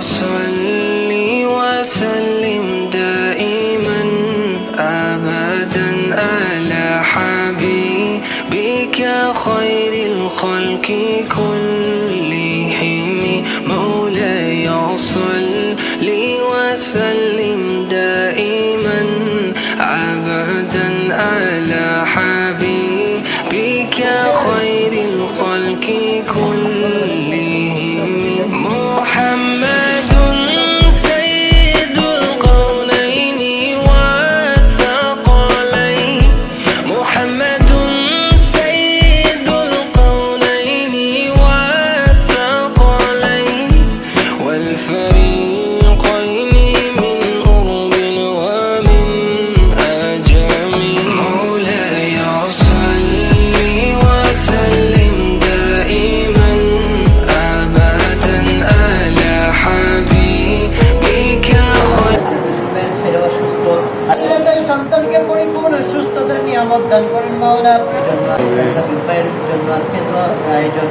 صل وسلم دائما أبدا على حبيبك خير الخلق كلهم مولاي صل وسلم دائما أبدا على حبيبك خير الخلق كلهم محمد سيد القولين والثقلين محمد سيد القولين والثقلين والفريقين من أرب ومن أجم مولاي صل وسلم دائما أبدا على حبيبك خير ছেলে অসুস্থ, আল্লাহ তার সন্তানকে পরিপূর্ণ সুস্থতার নিয়ামত দান করেন মাওলা। আজকে দোয়া আয়োজন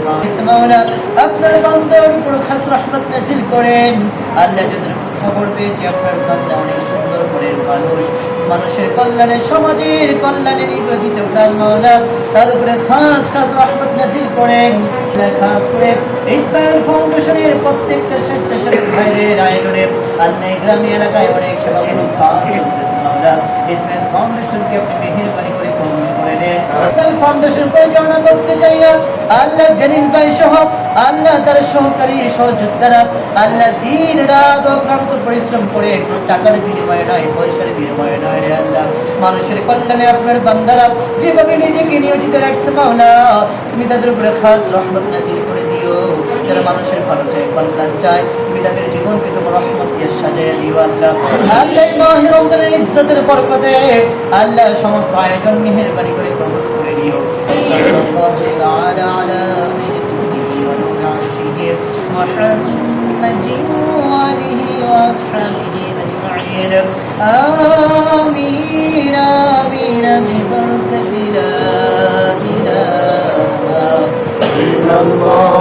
মাওলা আপনার বান্দার উপর খাস রহমত নাযিল করেন। আল্লাহ যদি খবর পেয়েছি আপনার বান্দা অনেক সুন্দর মনের মানুষ, মানুষের কল্যাণে সমাজের কল্যাণে নিবেদিত প্রাণ মাওলা, তার উপরে খাস খাস রহমত নাযিল করেন। খাস করে ইসমাইল ফাউন্ডেশনের প্রত্যেকটা স্বেচ্ছাসেবক ভাইদের আয়োজনে আল্লাহ গ্রামীণ এলাকায় অনেক সেবামূলক কাজ চলতেছে মাওলা। ইসমাইল ফাউন্ডেশনকে আপনি মেহেরবানি করে কবুল করে নেন। ইসমাইল ফাউন্ডেশন পরিচালনা করতে চাইয়া আল্লাহ জালিল ভাই সহ আল্লাহ তার সহকারী সহযোদ্ধারা আল্লাহ দিন রাত অক্লান্ত পরিশ্রম করে কোনো টাকার বিনিময়ে নয়, পয়সার বিনিময়ে নয় রে আল্লাহ, মানুষের কল্যাণে আপনার বান্দারা যেভাবে নিজেকে নিয়োজিত রাখছে মাওলা, তুমি তাদের উপরে খাস রহমত নাযিল করে দিও। যারা মানুষের ভালো চায়, কল্যাণ চায়, তুমি তাদের জীবনকে তোমার রহমত দিয়ে সাজাইয়া দিও আল্লাহ। আল্লাহ মাহে রমজানের ইজ্জতের বরকতে আল্লাহ সমস্ত আয়োজন মেহেরবানি করে কবুল করে নিও। সাল্লাল্লাহু তাআলা আলা محمد وآله وأصحابه أجمعين آمين آمين ببركة لا إله إلا الله